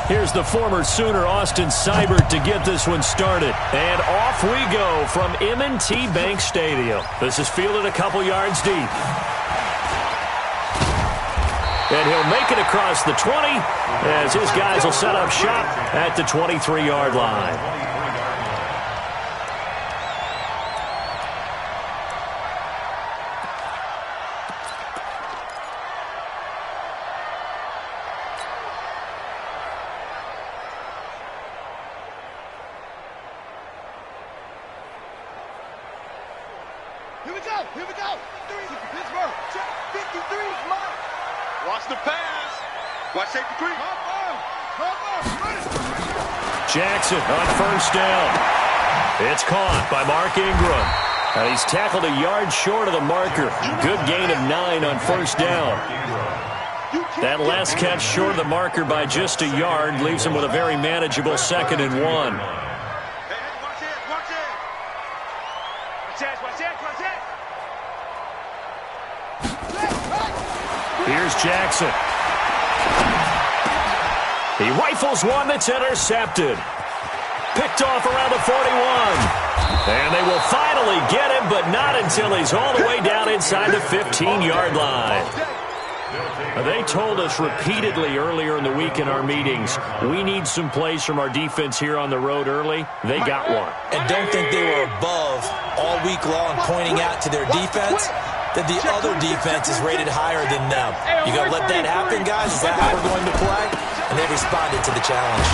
Here's the former Sooner, Austin Seibert, to get this one started. And off we go from M&T Bank Stadium. This is fielded a couple yards deep. And he'll make it across the 20 as his guys will set up shop at the 23-yard line. Here we go. Pittsburgh, check 53 is mine. Watch the pass. Watch safety 3. Jackson on first down. It's caught by Mark Ingram. And he's tackled a yard short of the marker. Good gain of 9 on first down. That last catch short of the marker by just a yard leaves him with a very manageable 2nd and 1. Here's Jackson. He rifles one that's intercepted. Picked off around the 41. And they will finally get him, but not until he's all the way down inside the 15-yard line. They told us repeatedly earlier in the week in our meetings, we need some plays from our defense here on the road early. They got one. And don't think they were above all week long pointing out to their defense that the other defense is rated higher than them. You going to let that happen, guys? Is that how we're going to play? And they responded to the challenge.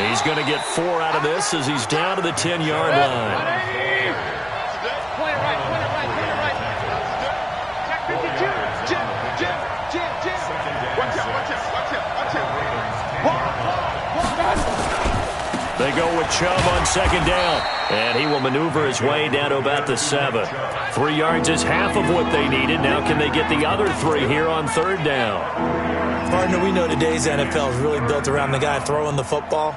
He's going to get 4 out of this as he's down to the 10-yard line. Point it right. Check 52. Jim. Watch out. They go with Chubb on 2nd down. And he will maneuver his way down to about the 7. 3 yards is half of what they needed. Now can they get the other 3 here on 3rd down? Partner, we know today's NFL is really built around the guy throwing the football.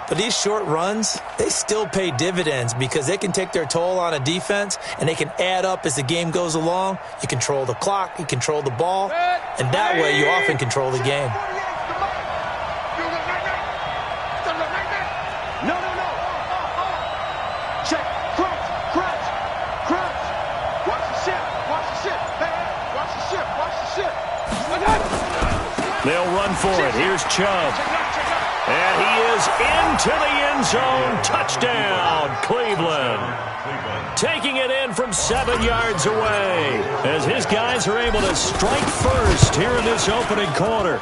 But these short runs, they still pay dividends because they can take their toll on a defense and they can add up as the game goes along. You control the clock, you control the ball, and that way you often control the game. No. Check. Crunch. Watch the ship. They'll run for it. Here's Chubb. And he is into the end zone. Touchdown, Cleveland. Taking it in from 7 yards away as his guys are able to strike first here in this opening quarter.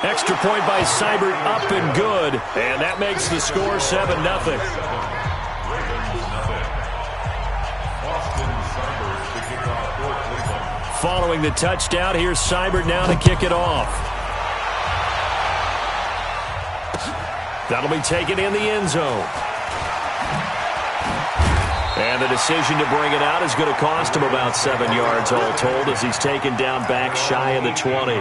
Extra point by Seibert, up and good. And that makes the score 7-0. Following the touchdown, here's Seibert now to kick it off. That'll be taken in the end zone. And the decision to bring it out is going to cost him about 7 yards all told as he's taken down back shy of the 20.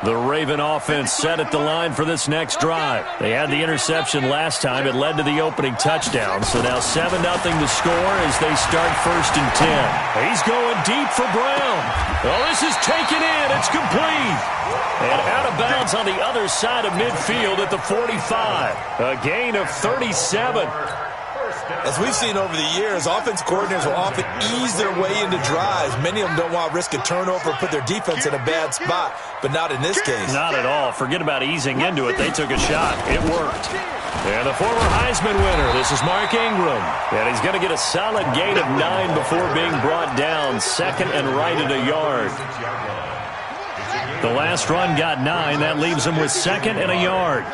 The Raven offense set at the line for this next drive. They had the interception last time. It led to the opening touchdown. So now 7-0 to score as they start 1st and 10. He's going deep for Brown. Oh, this is taken in. It's complete. And out of bounds on the other side of midfield at the 45. A gain of 37. As we've seen over the years, offensive coordinators will often ease their way into drives. Many of them don't want to risk a turnover or put their defense in a bad spot, but not in this case. Not at all. Forget about easing into it. They took a shot. It worked. And the former Heisman winner, this is Mark Ingram. And he's going to get a solid gain of 9 before being brought down. 2nd and right at a yard. The last run got 9. That leaves him with 2nd and a yard.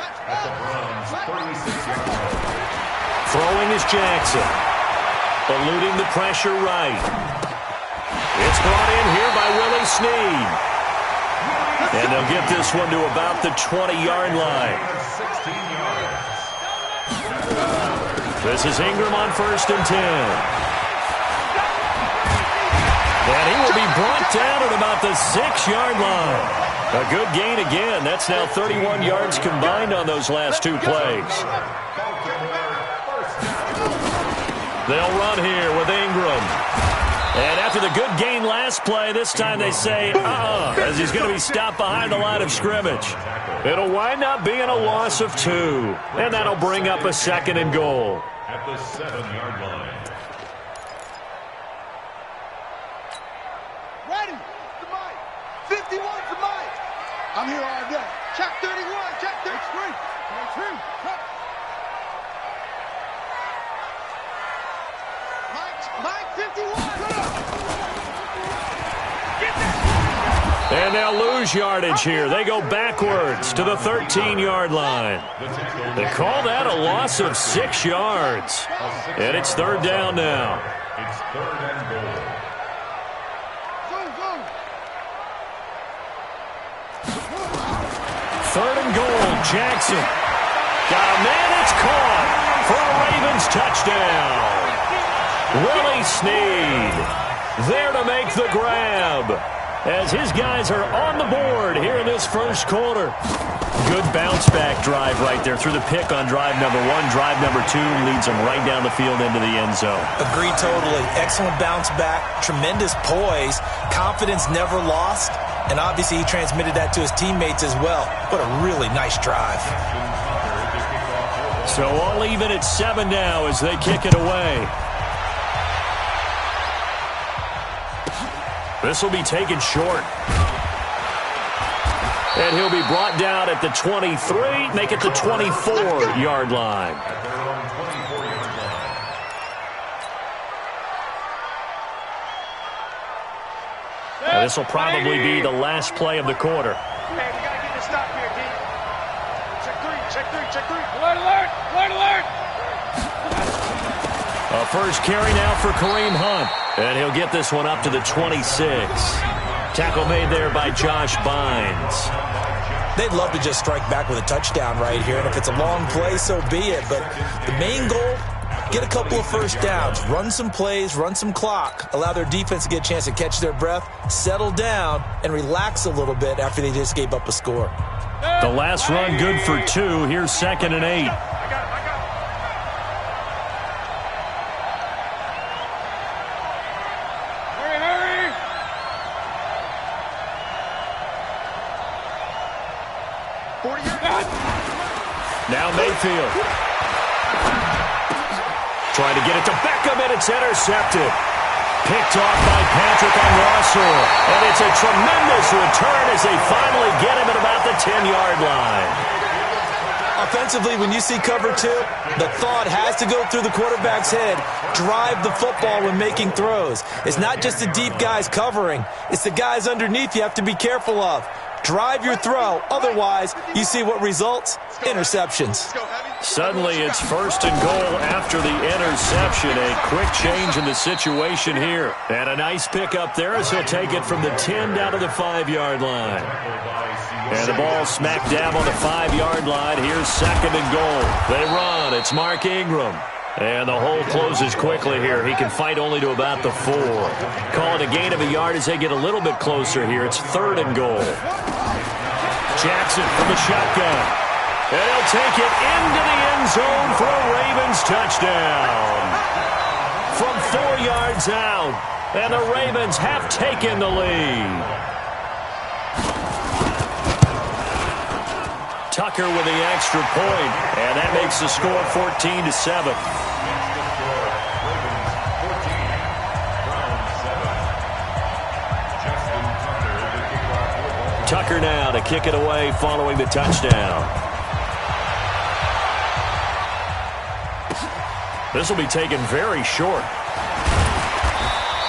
Throwing is Jackson. Eluding the pressure right. It's brought in here by Willie Snead. And they'll get this one to about the 20-yard line. This is Ingram on 1st and 10. And he will be brought down at about the 6-yard line. A good gain again. That's now 31 yards combined on those last 2 plays. They'll run here with Ingram. And after the good gain last play, this time they say, as he's going to be stopped behind the line of scrimmage. It'll wind up being a loss of 2, and that'll bring up a 2nd and goal. At the 7-yard line. Ready. The mic. 51's the mic. I'm here all day. Check 31. Check 33. 23. Mike 51. And they'll lose yardage here. They go backwards to the 13-yard line. They call that a loss of 6 yards. And it's 3rd down now. It's 3rd and goal. Third and goal, Jackson. Got a man, it's caught for a Ravens touchdown. Willie Snead there to make the grab as his guys are on the board here in this first quarter. Good bounce-back drive right there through the pick on drive number 1. Drive number 2 leads them right down the field into the end zone. Agree totally. Excellent bounce-back, tremendous poise, confidence never lost, and obviously he transmitted that to his teammates as well. What a really nice drive. So all even at 7 now as they kick it away. This will be taken short. And he'll be brought down at the 23, make it the 24-yard line. Now, this will probably be the last play of the quarter. Man, you got to get this stop here, D. Check 3. Alert. A first carry now for Kareem Hunt. And he'll get this one up to the 26. Tackle made there by Josh Bynes. They'd love to just strike back with a touchdown right here, and if it's a long play, so be it. But the main goal, get a couple of first downs, run some plays, run some clock, allow their defense to get a chance to catch their breath, settle down, and relax a little bit after they just gave up a score. The last run good for 2. Here's 2nd and 8. Now Mayfield. Trying to get it to Beckham, and it's intercepted. Picked off by Patrick on Russell. And it's a tremendous return as they finally get him at about the 10-yard line. Offensively, when you see cover 2, the thought has to go through the quarterback's head. Drive the football when making throws. It's not just the deep guys covering. It's the guys underneath you have to be careful of. Drive your throw. Otherwise, you see what results? Interceptions. Suddenly, it's 1st and goal after the interception. A quick change in the situation here. And a nice pickup there as he'll take it from the 10 down to the 5-yard line. And the ball smack dab on the 5-yard line. Here's 2nd and goal. They run. It's Mark Ingram. And the hole closes quickly here. He can fight only to about the 4. Call it a gain of a yard as they get a little bit closer here. It's 3rd and goal. Jackson from the shotgun. And he'll take it into the end zone for a Ravens touchdown. From 4 yards out. And the Ravens have taken the lead. Tucker with the extra point, and that makes the score 14-7. Tucker now to kick it away following the touchdown. This will be taken very short.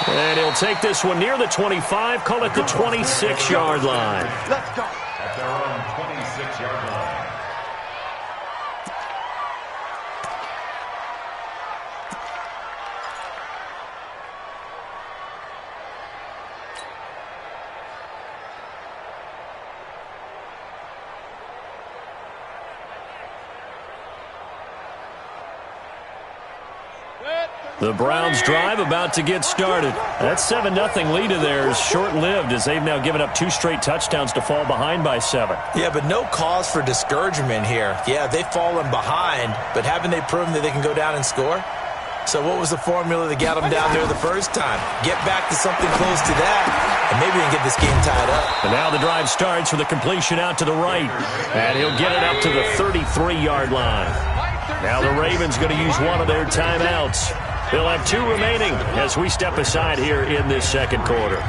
And he'll take this one near the 25, call it the 26-yard line. Let's go. At their own 26-yard line. The Browns drive about to get started. That 7-0 lead of theirs short-lived as they've now given up 2 straight touchdowns to fall behind by 7. Yeah, but no cause for discouragement here. Yeah, they've fallen behind, but haven't they proven that they can go down and score? So what was the formula that got them down there the first time? Get back to something close to that, and maybe we can get this game tied up. And now the drive starts with a completion out to the right. And he'll get it up to the 33-yard line. Now the Ravens going to use one of their timeouts. They'll have 2 remaining as we step aside here in this second quarter.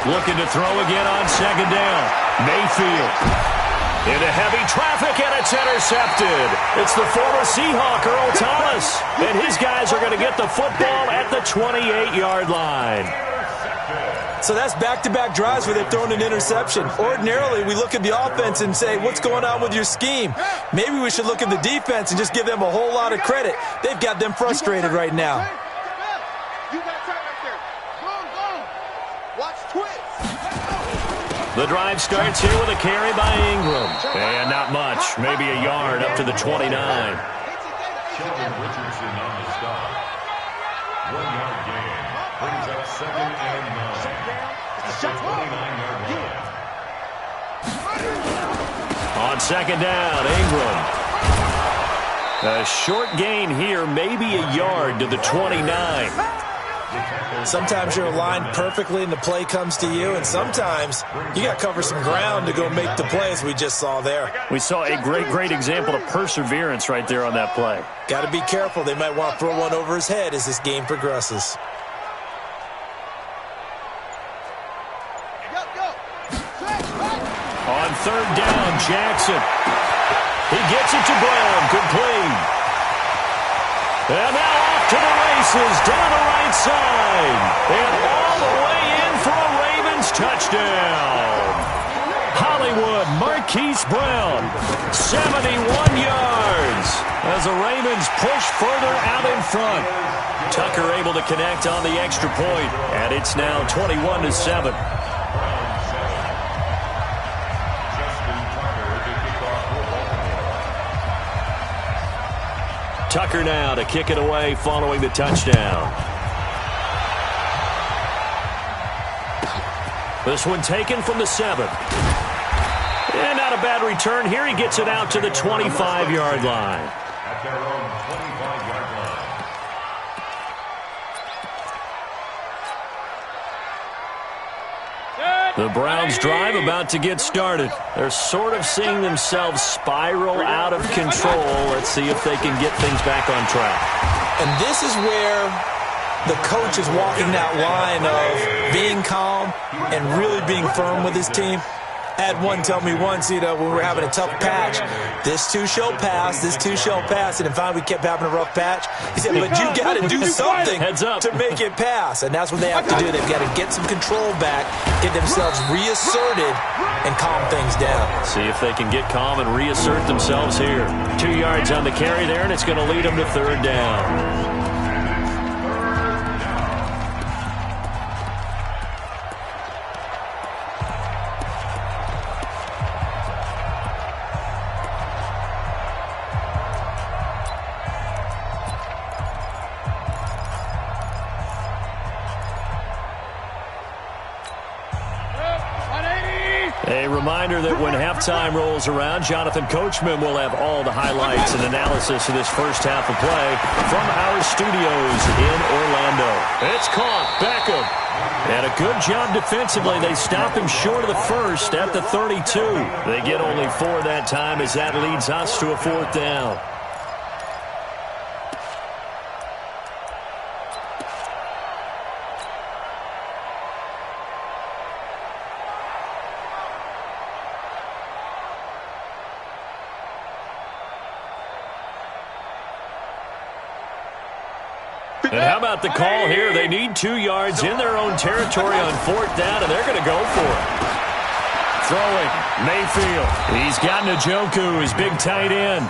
Looking to throw again on second down. Mayfield into heavy traffic, and it's intercepted. It's the former Seahawk, Earl Thomas, and his guys are going to get the football at the 28-yard line. So that's back-to-back drives where they've thrown an interception. Ordinarily, we look at the offense and say, what's going on with your scheme? Maybe we should look at the defense and just give them a whole lot of credit. They've got them frustrated right now. The drive starts here with a carry by Ingram. And not much, maybe a yard up to the 29. Sheldon Richardson on the stop. 1-yard gain. Brings up 2nd and 9. At the 29-yard line. On second down, Ingram. A short gain here, maybe a yard to the 29. Sometimes you're aligned perfectly and the play comes to you, and sometimes you got to cover some ground to go make the plays we just saw there. We saw a great example of perseverance right there on that play. Got to be careful. They might want to throw one over his head as this game progresses. On third down, Jackson. He gets it to Brown, complete. And now off to the races, down the right side. And all the way in for a Ravens touchdown. Hollywood Marquise Brown, 71 yards. As the Ravens push further out in front. Tucker able to connect on the extra point. And it's now 21-7. Tucker now to kick it away following the touchdown. This one taken from the 7. And not a bad return here. He gets it out to the 25-yard line. At their own 25-yard line. The Browns drive about to get started. They're sort of seeing themselves spiral out of control. Let's see if they can get things back on track. And this is where the coach is walking that line of being calm and really being firm with his team. I had one tell me once, when we were having a tough patch, this too shall pass, this too shall pass. And finally we kept having a rough patch. He said, but you got to do something to make it pass. And that's what they have to do. They've got to get some control back, get themselves reasserted, and calm things down. See if they can get calm and reassert themselves here. 2 yards on the carry there, and it's going to lead them to third down. A reminder that when halftime rolls around, Jonathan Coachman will have all the highlights and analysis of this first half of play from our studios in Orlando. It's caught. Beckham. And a good job defensively. They stop him short of the first at the 32. They get only 4 that time as that leads us to a 4th down. And how about the call here? They need 2 yards in their own territory on 4th down, and they're going to go for it. Throwing, Mayfield. He's got Njoku, his big tight end.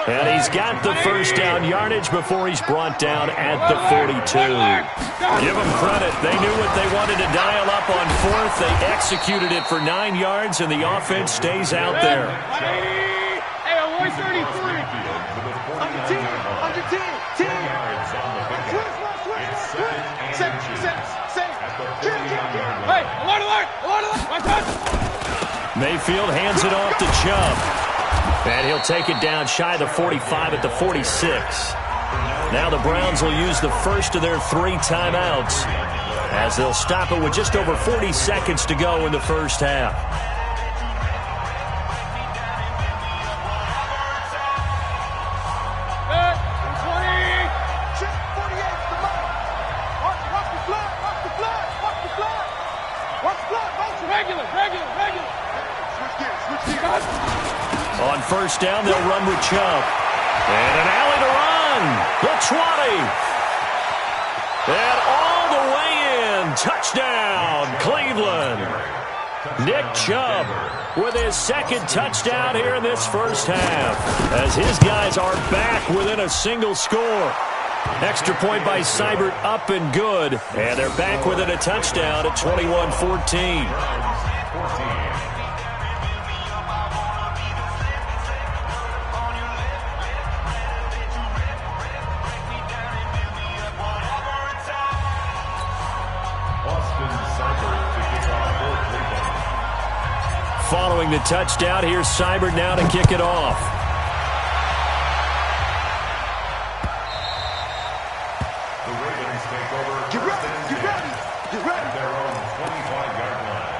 And he's got the first down yardage before he's brought down at the 42. Give them credit. They knew what they wanted to dial up on fourth. They executed it for 9 yards, and the offense stays out there. Hey, 133. Under 10. Under 10. 10. Hey, alert. Mayfield hands it off to Chubb. And he'll take it down shy of the 45 at the 46. Now the Browns will use the first of their 3 timeouts as they'll stop it with just over 40 seconds to go in the first half. On first down, they'll run with Chubb. And an alley to run. The 20. And all the way in. Touchdown, Cleveland. Nick Chubb with his second touchdown here in this first half, as his guys are back within a single score. Extra point by Seibert up and good. And they're back within a touchdown at 21-14. Following the touchdown, here's Seibert now to kick it off. The Ravens take over. Get ready. At their own 25-yard line.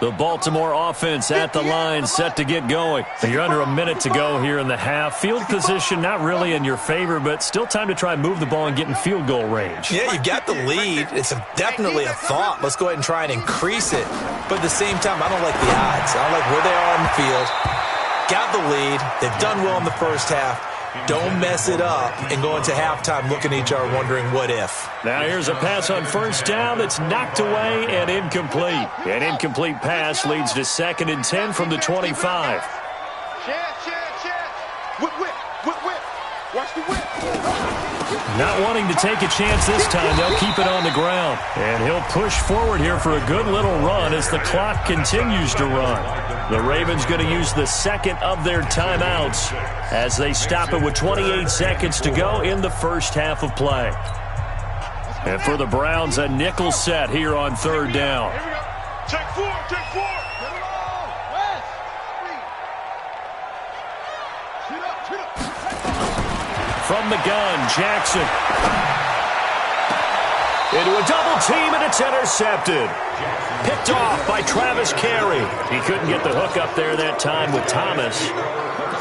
The Baltimore offense at the line, set to get going. You're under a minute to go here in the half. Field position not really in your favor, but still time to try and move the ball and get in field goal range. Yeah, you've got the lead. It's definitely a thought. Let's go ahead and try and increase it. But at the same time, I don't like the odds. I don't like where they are on the field. Got the lead. They've done well in the first half. Don't mess it up and go into halftime looking at each other wondering what if. Now here's a pass on first down that's knocked away and incomplete. An incomplete pass leads to 2nd and 10 from the 25. Chance. Whip. Watch the whip. Not wanting to take a chance this time, they'll keep it on the ground. And he'll push forward here for a good little run as the clock continues to run. The Ravens going to use the second of their timeouts as they stop it with 28 seconds to go in the first half of play. And for the Browns, a nickel set here on third down. Here we go. Take four. Get it on. West. Shoot up. From the gun, Jackson. Into a double team, and it's intercepted. Picked off by Travis Carey. He couldn't get the hook up there that time with Thomas.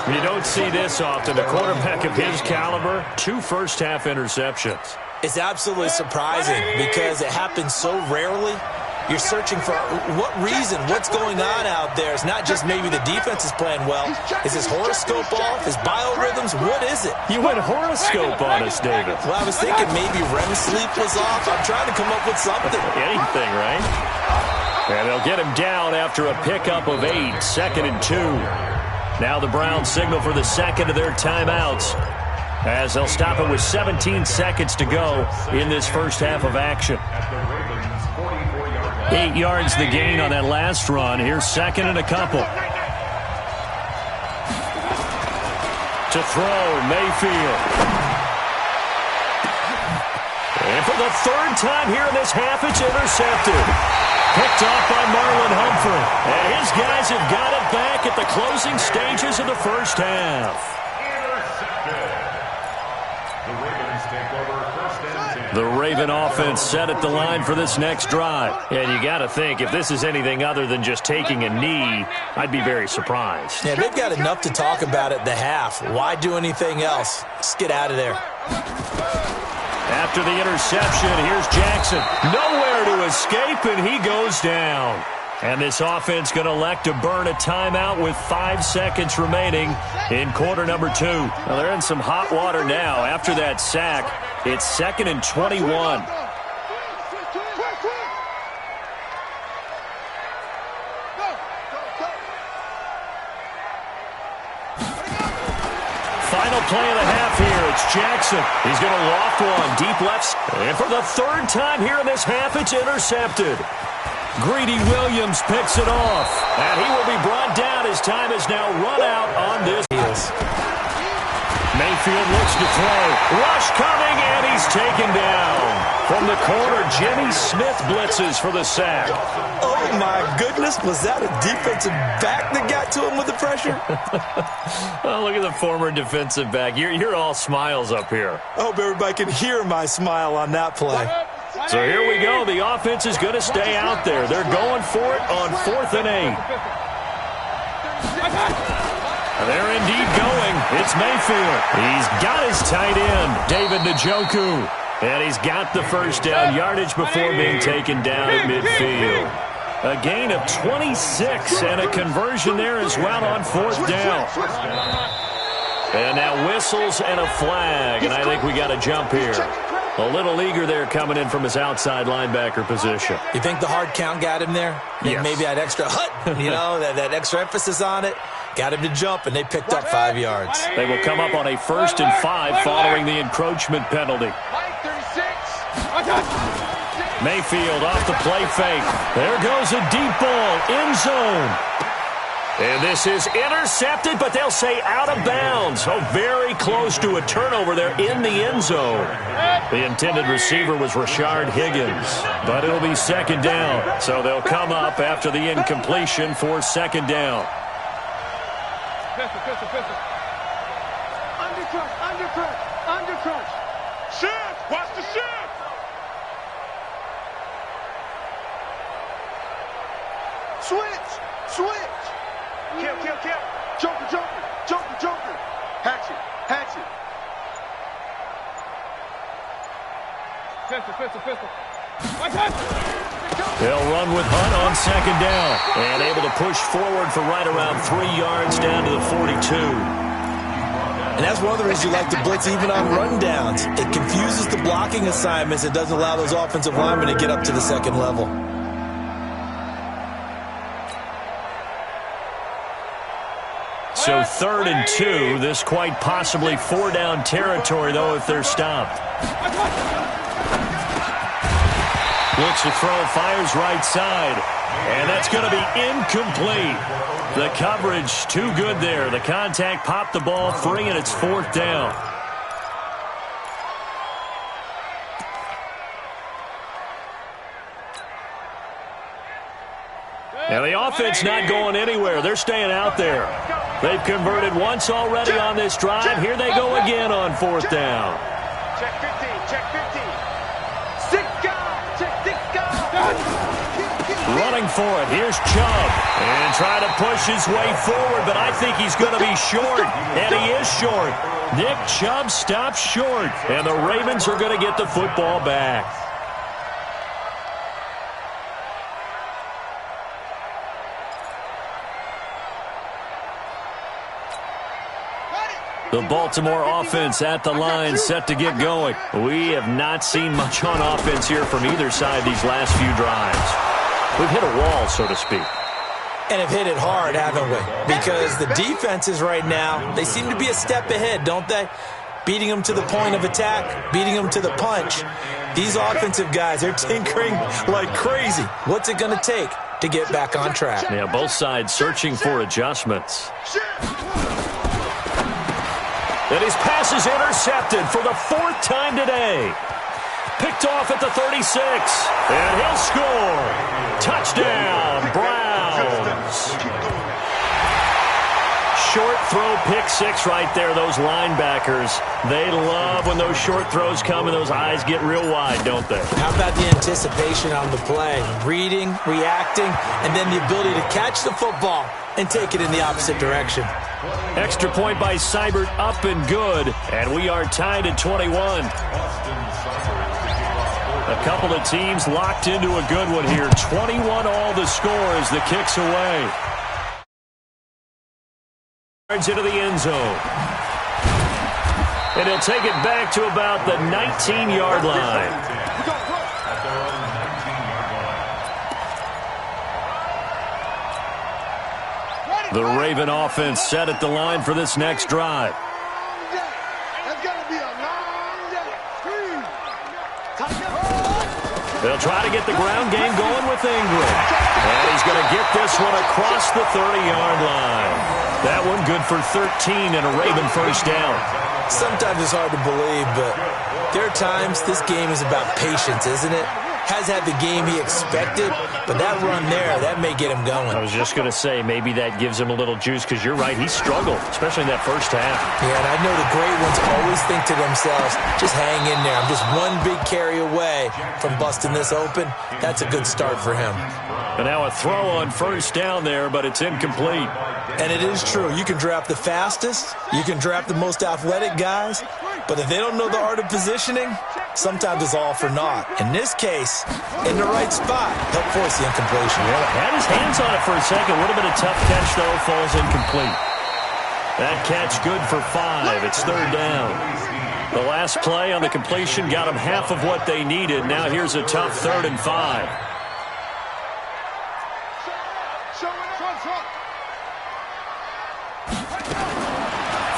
You don't see this often. A quarterback of his caliber, 2 first-half interceptions. It's absolutely surprising because it happens so rarely. You're searching for what reason, what's going on out there. It's not just maybe the defense is playing well. Is his horoscope off? His biorhythms? What is it? You went horoscope on us, David. Well, I was thinking maybe REM sleep was off. I'm trying to come up with something. Anything, right? And they'll get him down after a pickup of 8, 2nd and 2. Now the Browns signal for the second of their timeouts as they'll stop it with 17 seconds to go in this first half of action. 8 yards the gain on that last run. Here's 2nd and a couple. To throw, Mayfield. And for the 3rd time here in this half, it's intercepted. Picked off by Marlon Humphrey. And his guys have got it back at the closing stages of the first half. The Raven offense set at the line for this next drive. And you got to think, if this is anything other than just taking a knee, I'd be very surprised. Yeah, they've got enough to talk about at the half. Why do anything else? Just get out of there. After the interception, here's Jackson. Nowhere to escape, and he goes down. And this offense going to elect to burn a timeout with 5 seconds remaining in quarter number 2. Well, they're in some hot water now. After that sack, it's 2nd and 21. Final play of the half here. It's Jackson. He's going to loft one deep left. And for the 3rd time here in this half, it's intercepted. Greedy Williams picks it off. And he will be brought down. His time is now run out on this. Mayfield looks to throw. Rush coming, and he's taken down. From the corner, Jimmy Smith blitzes for the sack. Oh, my goodness. Was that a defensive back that got to him with the pressure? Oh, look at the former defensive back. You're all smiles up here. I hope everybody can hear my smile on that play. So here we go. The offense is going to stay out there. They're going for it on 4th and 8. They're indeed going. It's Mayfield. He's got his tight end, David Njoku. And he's got the first down yardage before being taken down at midfield. A gain of 26 and a conversion there as well on 4th down. And now whistles and a flag, and I think we got a jump here. A little eager there coming in from his outside linebacker position. You think the hard count got him there? Yes. Maybe that extra that extra emphasis on it got him to jump, and they picked up 5 yards. They will come up on a 1st and 5 following the encroachment penalty. Mayfield off the play fake. There goes a deep ball, end zone. And this is intercepted, but they'll say out of bounds. So very close to a turnover there in the end zone. The intended receiver was Rashard Higgins, but it'll be 2nd down. So they'll come up after the incompletion for 2nd down. Undercrunch. Shift. Watch the shift. Switch. Kill. Joker. Hatchet. Pistol. They'll run with Hunt on 2nd down. And able to push forward for right around 3 yards down to the 42. And that's one of the reasons you like to blitz even on rundowns. It confuses the blocking assignments. It doesn't allow those offensive linemen to get up to the 2nd level. So 3rd and 2. This quite possibly 4-down territory, though, if they're stopped. Looks to throw, fires right side. And that's going to be incomplete. The coverage too good there. The contact popped the ball free, and it's 4th down. Now the offense not going anywhere. They're staying out there. They've converted once already on this drive. Here they go again on 4th down. Check 15. Running for it. Here's Chubb. And trying to push his way forward, but I think he's going to be short. And he is short. Nick Chubb stops short. And the Ravens are going to get the football back. The Baltimore offense at the line, set to get going. We have not seen much on offense here from either side these last few drives. We've hit a wall, so to speak. And have hit it hard, haven't we? Because the defenses right now, they seem to be a step ahead, don't they? Beating them to the point of attack, beating them to the punch. These offensive guys, they're tinkering like crazy. What's it going to take to get back on track? Yeah, both sides searching for adjustments. And his pass is intercepted for the 4th time today. Picked off at the 36. And he'll score. Touchdown, Browns. Short throw, pick 6 right there. Those linebackers, they love when those short throws come and those eyes get real wide, don't they? How about the anticipation on the play? Reading, reacting, and then the ability to catch the football and take it in the opposite direction. Extra point by Seibert, up and good. And we are tied at 21. A couple of teams locked into a good one here. 21 all the score as the kick's away. Into the end zone. And he'll take it back to about the 19-yard line. The Raven offense set at the line for this next drive. They'll try to get the ground game going with Ingram. And he's going to get this one across the 30-yard line. That one good for 13 and a Raven first down. Sometimes it's hard to believe, but there are times this game is about patience, isn't it? Has had the game he expected, but that run there, that may get him going. I was just going to say, maybe that gives him a little juice, because you're right, he struggled, especially in that first half. Yeah, and I know the great ones always think to themselves, just hang in there. I'm just one big carry away from busting this open. That's a good start for him. And now a throw on first down there, but it's incomplete. And it is true. You can draft the fastest, you can draft the most athletic guys, but if they don't know the art of positioning, sometimes it's all for naught. In this case, in the right spot, help force the incompletion. Yeah, had his hands on it for a second. Would have been a tough catch, though. Falls incomplete. That catch good for 5. It's third down. The last play on the completion got them half of what they needed. Now here's a tough 3rd and 5.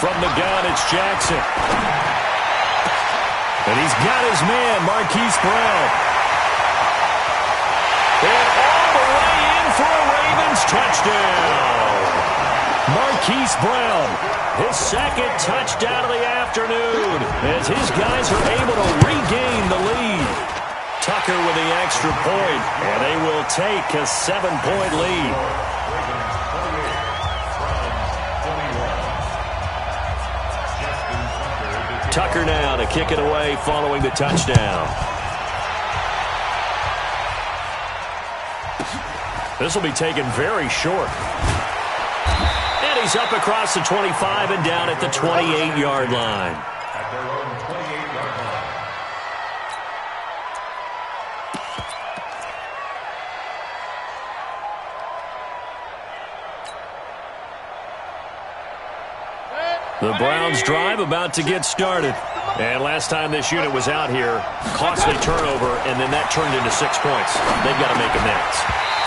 From the gun, it's Jackson. And he's got his man, Marquise Brown. And all the way in for a Ravens touchdown. Marquise Brown, his second touchdown of the afternoon, as his guys are able to regain the lead. Tucker with the extra point, and they will take a 7-point lead. Tucker now to kick it away following the touchdown. This will be taken very short. And he's up across the 25 and down at the 28-yard line. At their own 28-yard line. The Browns drive about to get started. And last time this unit was out here, costly turnover, and then that turned into 6 points. They've got to make amends.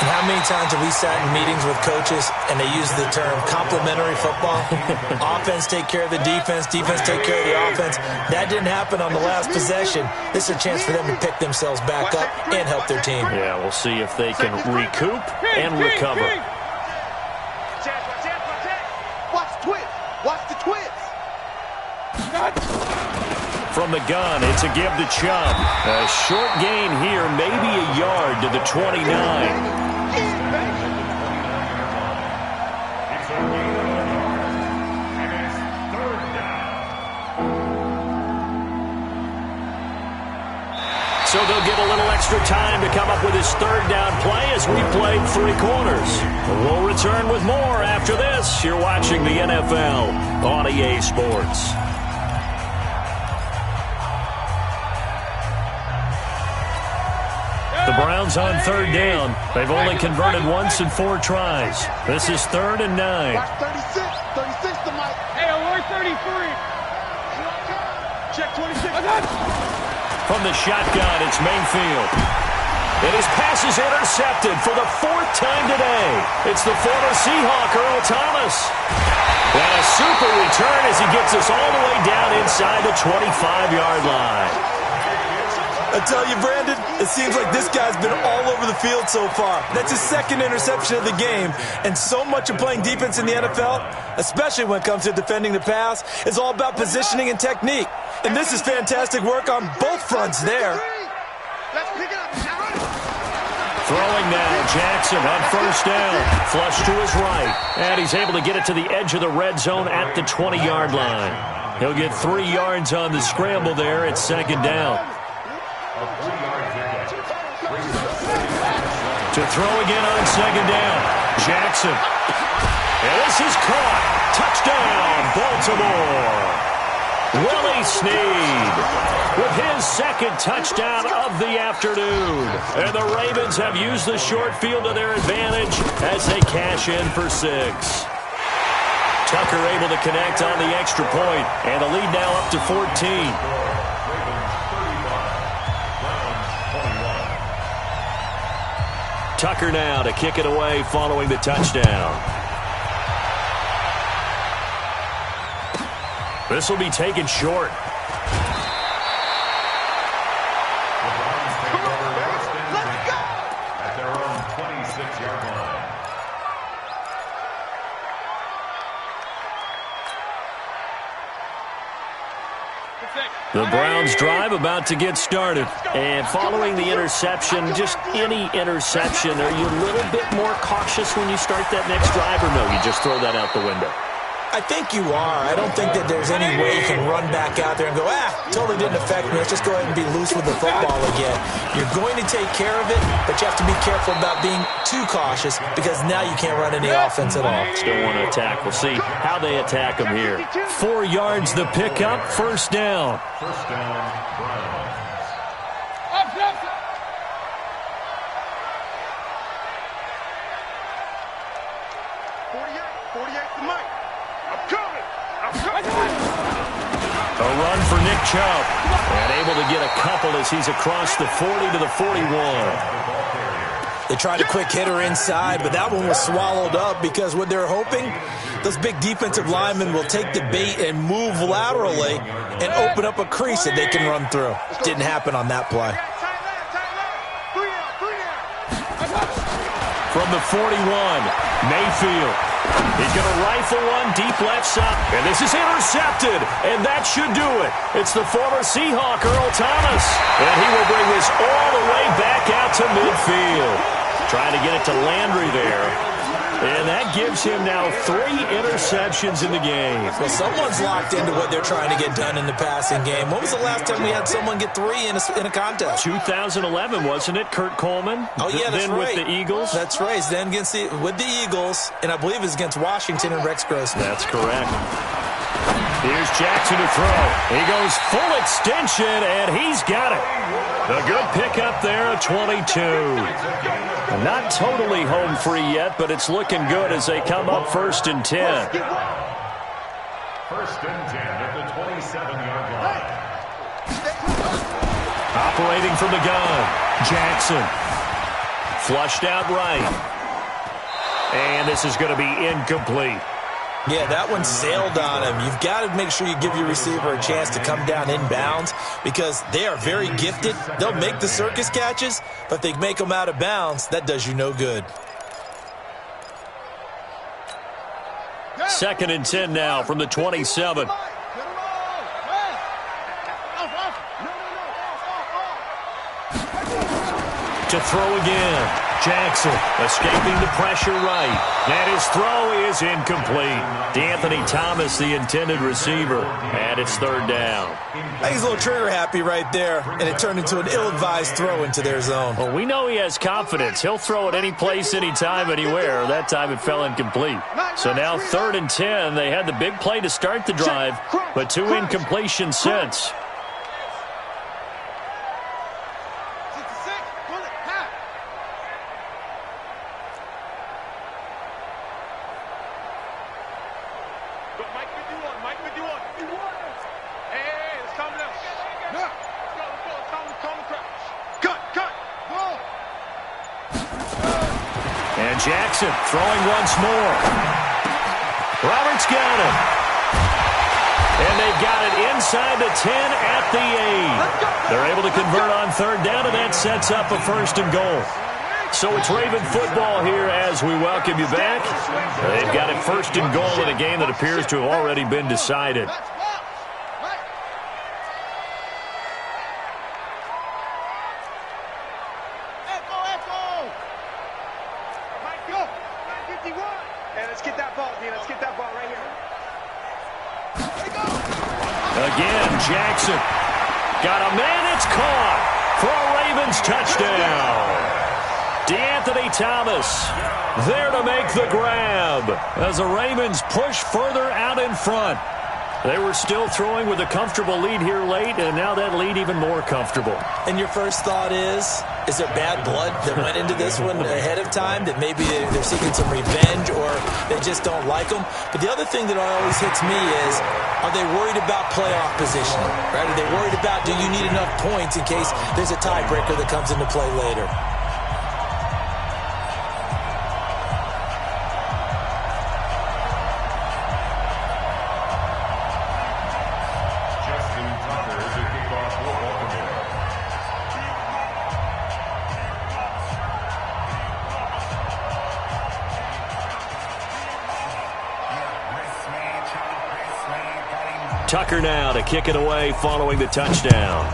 And how many times have we sat in meetings with coaches and they use the term complementary football? Offense take care of the defense, defense take care of the offense. That didn't happen on the last possession. This is a chance for them to pick themselves back up and help their team. Yeah, we'll see if they can recoup and recover. Watch the twist. Watch the twist. From the gun, it's a give to Chubb. A short gain here, maybe a yard to the 29. So they'll get a little extra time to come up with his third down play as we played 3 quarters. We'll return with more after this. You're watching the NFL on EA Sports. The Browns on third down. They've only converted once in 4 tries. This is 3rd and 9. Watch 36. 36 to Mike. Hey, alert 33. Check 26. From the shotgun, it's Mayfield. And his pass is intercepted for the 4th time today. It's the former Seahawk, Earl Thomas. And a super return as he gets us all the way down inside the 25-yard line. I tell you, Brandon, it seems like this guy's been all over the field so far. That's his 2nd interception of the game. And so much of playing defense in the NFL, especially when it comes to defending the pass, is all about positioning and technique. And this is fantastic work on both fronts there. Let's pick it up. Throwing now, Jackson on first down. Flush to his right. And he's able to get it to the edge of the red zone at the 20-yard line. He'll get 3 yards on the scramble there at 2nd down. To throw again on 2nd down. Jackson. And this is caught. Touchdown, Baltimore. Willie Snead with his second touchdown of the afternoon. And the Ravens have used the short field to their advantage as they cash in for 6. Tucker able to connect on the extra point, and the lead now up to 14. Tucker now to kick it away following the touchdown. This will be taken short. At their own 26-yard line. The Browns drive about to get started. And following the interception, just any interception, are you a little bit more cautious when you start that next drive, or no, you just throw that out the window? I think you are. I don't think that there's any way you can run back out there and go, totally didn't affect me. Let's just go ahead and be loose with the football again. You're going to take care of it, but you have to be careful about being too cautious because now you can't run any offense at all. Still want to attack. We'll see how they attack them here. 4 yards the pickup, first down. First down, Browns. 48 to Mike. I'm coming. A run for Nick Chubb. And able to get a couple as he's across the 40 to the 41. They tried a quick hitter inside, but that one was swallowed up because what they're hoping, those big defensive linemen will take the bait and move laterally and open up a crease that they can run through. Didn't happen on that play. From the 41, Mayfield. He's going to rifle one deep left side. And this is intercepted. And that should do it. It's the former Seahawk, Earl Thomas. And he will bring this all the way back out to midfield. Trying to get it to Landry there. And that gives him now 3 interceptions in the game. Well, someone's locked into what they're trying to get done in the passing game. When was the last time we had someone get 3 in a contest? 2011, wasn't it, Kurt Coleman? Oh, yeah, that's then right. With the Eagles? That's right. Then with the Eagles, and I believe it's against Washington and Rex Grossman. That's correct. Here's Jackson to throw. He goes full extension, and he's got it. A good pickup there at 22. Not totally home free yet, but it's looking good as they come up first and 10. First and 10 at the 27-yard line. Operating from the gun, Jackson. Flushed out right. And this is going to be incomplete. Yeah, that one sailed on him. You've got to make sure you give your receiver a chance to come down inbounds because they are very gifted. They'll make the circus catches, but if they make them out of bounds, that does you no good. Second and 10 now from the 27. To throw again. Jackson escaping the pressure right. And his throw is incomplete. D'Anthony Thomas, the intended receiver. And it's third down. I think he's a little trigger happy right there, and it turned into an ill-advised throw into their zone. Well, we know he has confidence. He'll throw it any place, anytime, anywhere. That time it fell incomplete. So now third and 10. They had the big play to start the drive, but 2 incompletions since. Jackson throwing once more. Roberts got it. And they've got it inside the 10 at the 8. They're able to convert on third down, and that sets up a first and goal. So it's Raven football here as we welcome you back. They've got it first and goal in a game that appears to have already been decided. Again, Jackson. Got a man, it's caught for a Ravens touchdown. D'Anthony Thomas there to make the grab as the Ravens push further out in front. They were still throwing with a comfortable lead here late, and now that lead even more comfortable. And your first thought is there bad blood that went into this one ahead of time, that maybe they're seeking some revenge or they just don't like them? But the other thing that always hits me is, are they worried about playoff positioning? Right? Are they worried about, do you need enough points in case there's a tiebreaker that comes into play later? Tucker now to kick it away following the touchdown.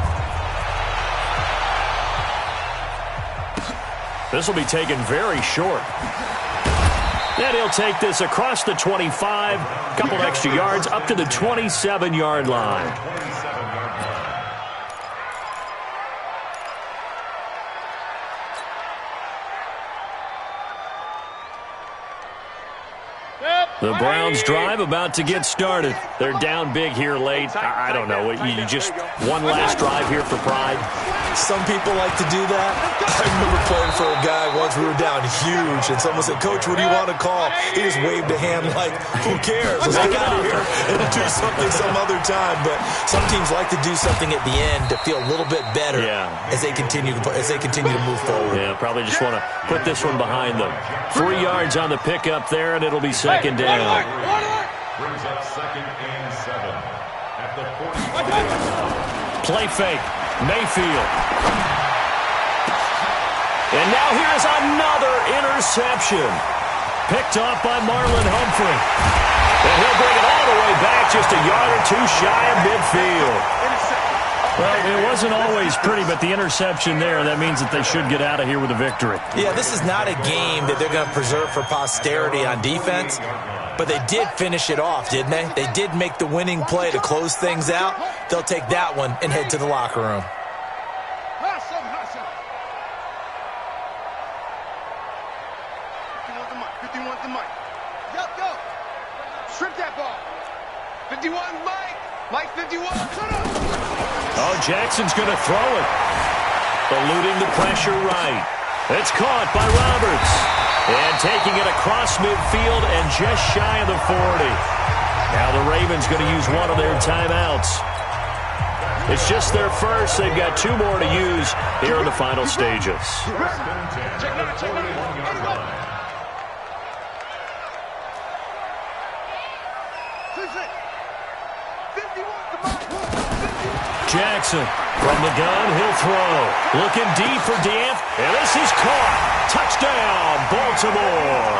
This will be taken very short. And he'll take this across the 25, couple extra yards up to the 27-yard line. The Browns drive about to get started. They're down big here late. I don't know. You just one last drive here for pride. Some people like to do that. I remember playing for a guy once. We were down huge, and someone said, "Coach, what do you want to call?" He just waved a hand like, "Who cares? Let's get out of here and do something some other time." But some teams like to do something at the end to feel a little bit better as they continue to move forward. Yeah, probably just want to put this one behind them. 3 yards on the pickup there, and it'll be second down. Brings up 2nd and 7 at the 40. Play fake. Mayfield. And now here's another interception. Picked off by Marlon Humphrey. And he'll bring it all the way back, just a yard or two shy of midfield. Well, it wasn't always pretty, but the interception there, that means that they should get out of here with a victory. Yeah, this is not a game that they're going to preserve for posterity on defense, but they did finish it off, didn't they? They did make the winning play to close things out. They'll take that one and head to the locker room. Strip that ball. 51, Mike 51. Oh, Jackson's going to throw it. Eluding the pressure right. It's caught by Roberts. And taking it across midfield and just shy of the 40. Now the Ravens going to use one of their timeouts. It's just their first. They've got 2 more to use here in the final stages. Jackson from the gun, he'll throw. Looking deep for DeAnthony, and this is caught. Touchdown, Baltimore.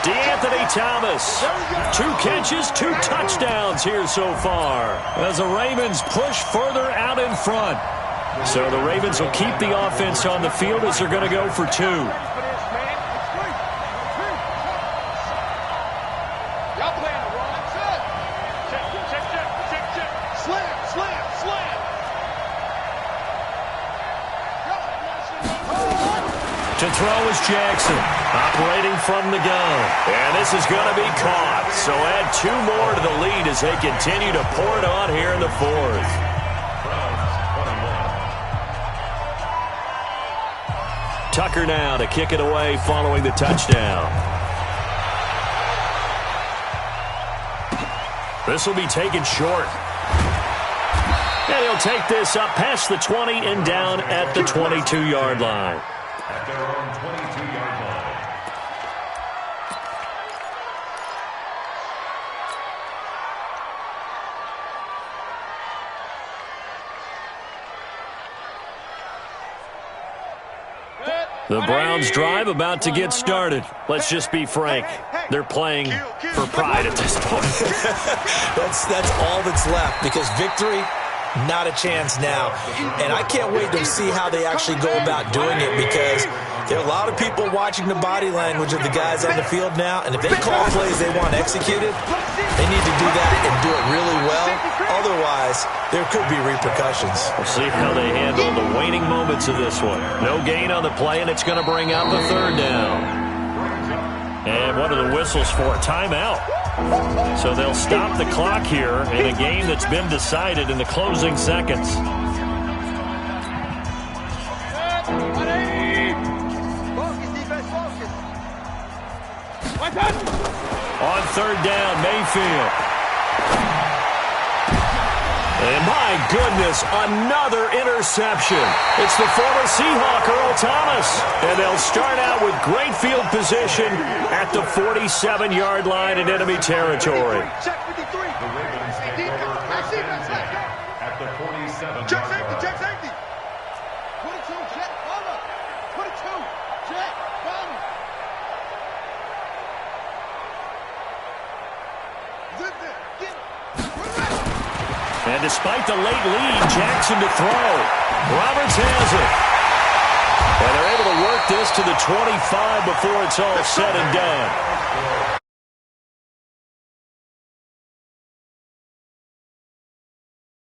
DeAnthony Thomas. 2 catches, 2 touchdowns here so far as the Ravens push further out in front. So the Ravens will keep the offense on the field as they're going to go for 2. To throw is Jackson, operating from the gun. And this is going to be caught. So add 2 more to the lead as they continue to pour it on here in the 4th. Tucker now to kick it away following the touchdown. This will be taken short. And he'll take this up past the 20 and down at the 22-yard line. At their own 22-yard line. The Browns drive about to get started. Let's just be frank. They're playing for pride at this point. That's all that's left, because victory, not a chance now. And I can't wait to see how they actually go about doing it, because there are a lot of people watching the body language of the guys on the field now, and if they call plays they want executed, they need to do that and do it really well. Otherwise, there could be repercussions. We'll see how they handle the waning moments of this one. No gain on the play, and it's going to bring out the 3rd down. And what are the whistles for? Timeout. So they'll stop the clock here in a game that's been decided in the closing seconds. On third down, Mayfield. And my goodness, another interception. It's the former Seahawk, Earl Thomas. And they'll start out with great field position at the 47-yard line in enemy territory. Check 53. The Ravens take over first and 10 at the 47-yard Check safety, line. check safety. 22, jet, follow. 22, jet, follow. Zip it, get it. And despite the late lead, Jackson to throw. Roberts has it. And they're able to work this to the 25 before it's all said and done.